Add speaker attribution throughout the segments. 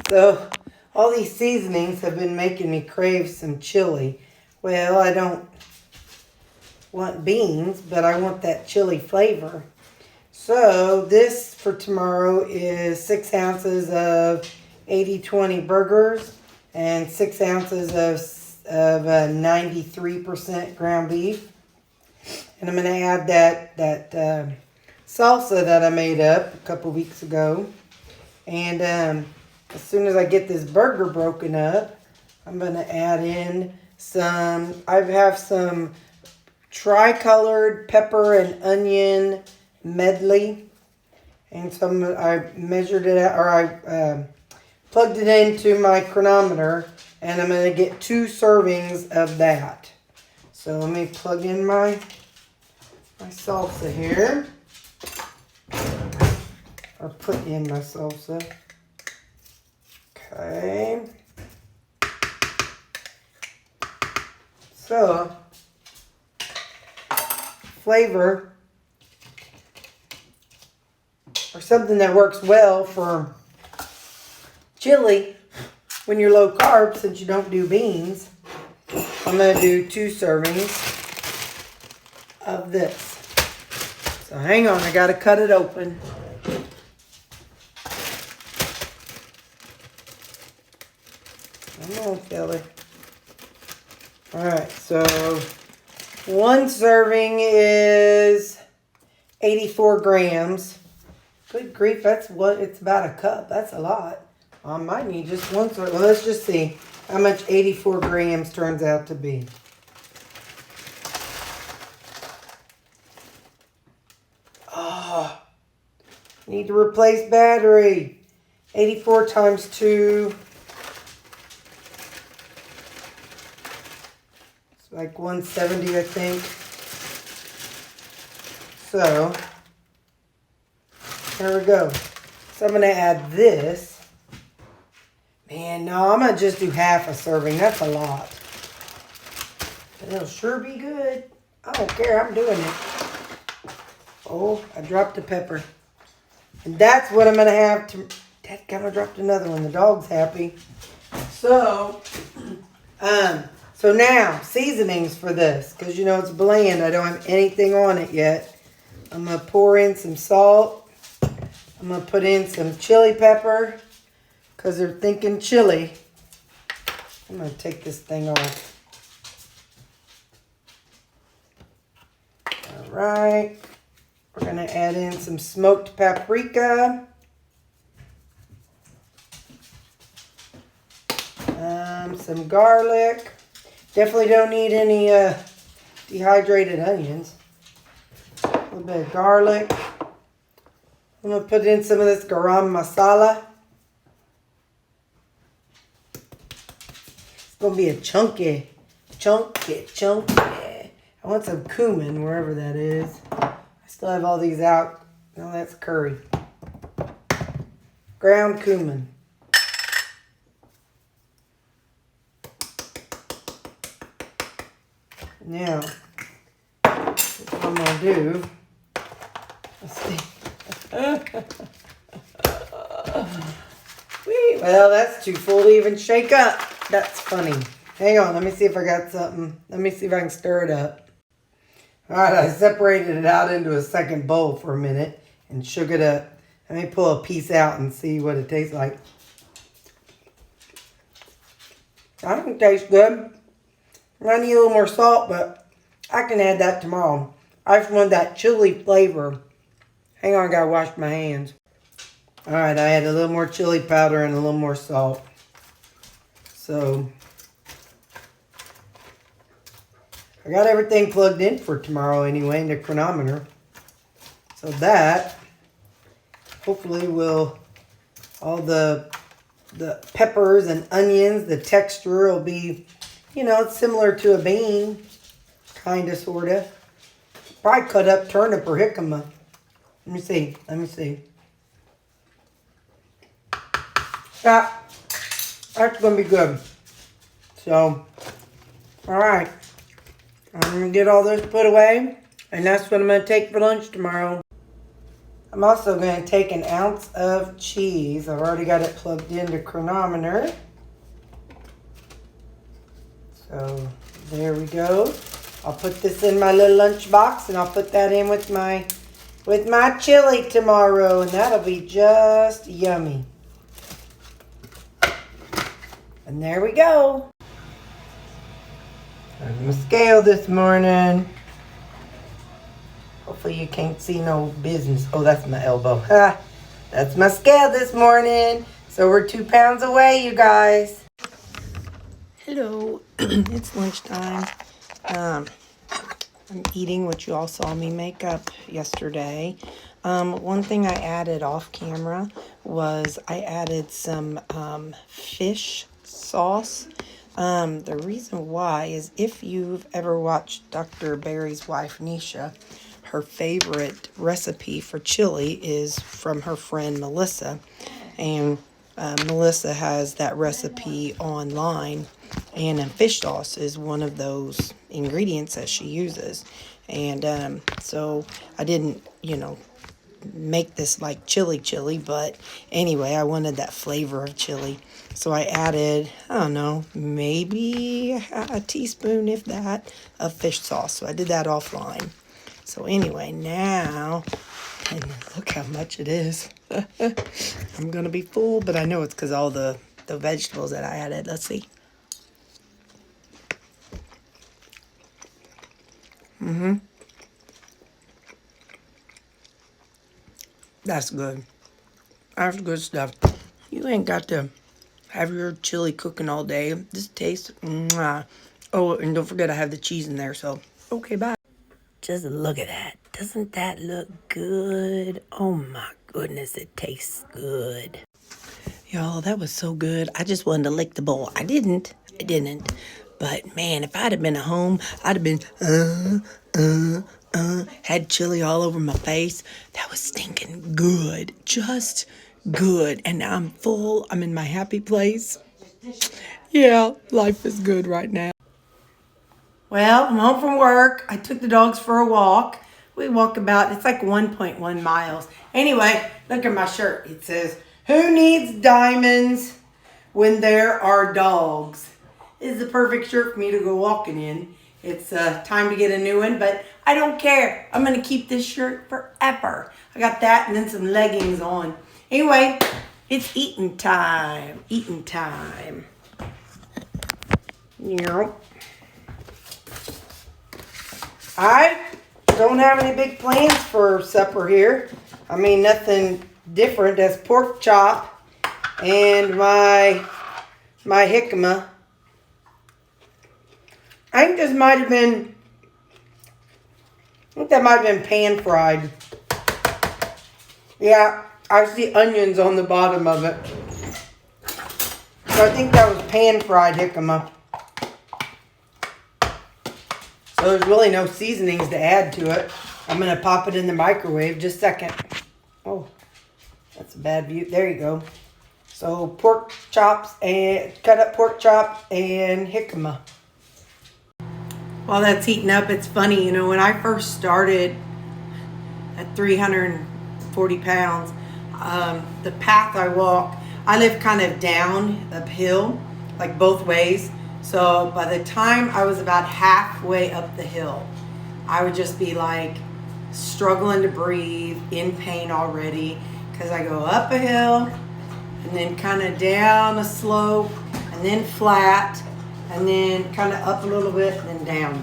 Speaker 1: So, all these seasonings have been making me crave some chili. Well, I don't want beans, but I want that chili flavor. So, this for tomorrow is 6 ounces of 80-20 burgers and 6 ounces of 93% ground beef. And I'm going to add that salsa that I made up a couple weeks ago. And as soon as I get this burger broken up, I'm going to add in I have some tri-colored pepper and onion medley. And so I measured it out, or I plugged it into my chronometer, and I'm going to get 2 servings of that. So let me plug in my salsa here. Or put in my salsa. Okay. So, flavor, or something that works well for chili when you're low carb, since you don't do beans. I'm going to do 2 servings of this. So hang on, I got to cut it open. Come on, fella. Alright, so 1 serving is 84 grams. Good grief, it's about a cup. That's a lot. I might need just 1 serving. Well, let's just see how much 84 grams turns out to be. Oh, need to replace battery. 84 times 2. It's like 170, I think. So, there we go. So I'm going to add this. Man, no, I'm going to just do half a serving. That's a lot. But it'll sure be good. I don't care. I'm doing it. Oh, I dropped the pepper. And that's what I'm going to have to... Dadgum, I dropped another one. The dog's happy. So now, seasonings for this. Because, you know, it's bland. I don't have anything on it yet. I'm going to pour in some salt. I'm going to put in some chili pepper. Because they're thinking chili. I'm going to take this thing off. All right. We're going to add in some smoked paprika. Some garlic. Definitely don't need any dehydrated onions. A little bit of garlic. I'm going to put in some of this garam masala. It's going to be a chunky. I want some cumin, wherever that is. I still have all these out. No, that's curry. Ground cumin. Now, what I'm going to do, let's see. Well, that's too full to even shake up. That's funny. Hang on, let me see if I got something. Let me see if I can stir it up. All right, I separated it out into a second bowl for a minute and shook it up. Let me pull a piece out and see what it tastes like. I think it tastes good. I need a little more salt, but I can add that tomorrow. I just want that chili flavor. Hang on, I gotta wash my hands. Alright, I add a little more chili powder and a little more salt. So, I got everything plugged in for tomorrow anyway in the chronometer. So that, hopefully will, all the peppers and onions, the texture will be, you know, it's similar to a bean. Kind of, sort of. Probably cut up turnip or jicama. Let me see. Yeah, that's going to be good. So, alright. I'm going to get all this put away. And that's what I'm going to take for lunch tomorrow. I'm I'm also going to take an ounce of cheese. I've already got it plugged into chronometer. So there we go. I'll put this in my little lunch box and I'll put that in with my chili tomorrow, and that'll be just yummy. And there we go. There's my scale this morning. Hopefully you can't see no business. Oh, that's my elbow. Ha! That's my scale this morning. So we're 2 pounds away, you guys. Hello. It's lunchtime. I'm eating what you all saw me make up yesterday. One thing I added off camera was I added some fish sauce. The reason why is if you've ever watched Dr. Barry's wife, Nisha, her favorite recipe for chili is from her friend Melissa. And Melissa has that recipe online. And fish sauce is one of those ingredients that she uses. And so I didn't, make this like chili, but anyway, I wanted that flavor of chili. So I added, I don't know, maybe a teaspoon, if that, of fish sauce. So I did that offline. So anyway, now, and look how much it is. I'm going to be full, but I know it's because all the vegetables that I added. Let's see. That's good. That's good stuff. You ain't got to have your chili cooking all day. This tastes, mwah. Oh, and don't forget I have the cheese in there, so, okay, bye. Just look at that. Doesn't that look good? Oh my goodness, it tastes good. Y'all, that was so good. I just wanted to lick the bowl. I didn't. But man, if I'd have been at home, I'd have been, had chili all over my face. That was stinking good. Just good. And now I'm full. I'm in my happy place. Yeah, life is good right now. Well, I'm home from work. I took the dogs for a walk. We walk about, it's like 1.1 miles. Anyway, look at my shirt. It says, "Who needs diamonds when there are dogs?" This is the perfect shirt for me to go walking in. It's time to get a new one, but I don't care. I'm going to keep this shirt forever. I got that and then some leggings on. Anyway, it's eating time. Eating time. Yep. I don't have any big plans for supper here. I mean, nothing different as pork chop and my jicama. I think that might have been pan fried. Yeah, I see onions on the bottom of it. So I think that was pan fried jicama. So there's really no seasonings to add to it. I'm going to pop it in the microwave just a second. Oh, that's a bad view. There you go. So pork chops and cut up pork chop and jicama. While that's heating up, it's funny, when I first started at 340 pounds, the path I walk, I live kind of down uphill, like both ways. So by the time I was about halfway up the hill, I would just be like struggling to breathe, in pain already, because I go up a hill and then kind of down a slope and then flat and then kind of up a little bit and then down.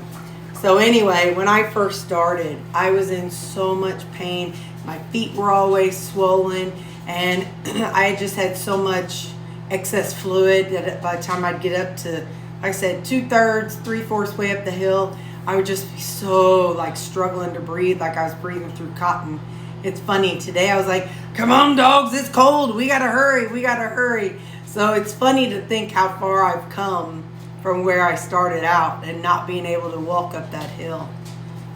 Speaker 1: So anyway, when I first started, I was in so much pain. My feet were always swollen and I just had so much excess fluid that by the time I'd get up to, like I said, 2/3, 3/4 way up the hill, I would just be so like struggling to breathe, like I was breathing through cotton. It's funny, today I was like, come on dogs, it's cold, we gotta hurry. So it's funny to think how far I've come from where I started out and not being able to walk up that hill.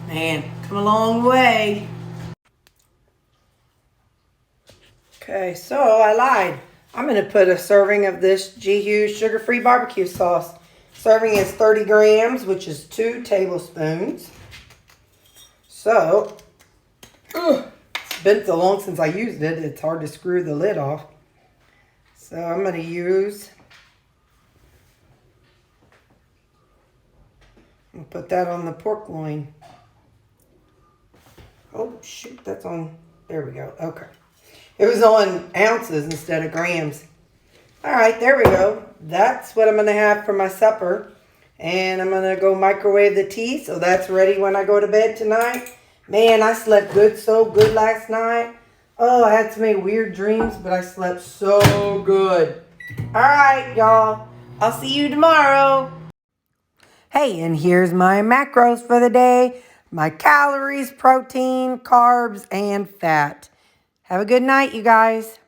Speaker 1: Man, come a long way. Okay, so I lied. I'm gonna put a serving of this G. Hughes sugar-free barbecue sauce. Serving is 30 grams, which is 2 tablespoons. So, been so long since I used it, it's hard to screw the lid off. So I'm going to use, and put that on the pork loin. Oh, shoot, that's on, there we go. Okay. It was on ounces instead of grams. All right, there we go. That's what I'm going to have for my supper. And I'm going to go microwave the tea, so that's ready when I go to bed tonight. Man, I slept good, so good last night. Oh, I had so many weird dreams, but I slept so good. All right, y'all. I'll see you tomorrow. Hey, and here's my macros for the day. My calories, protein, carbs, and fat. Have a good night, you guys.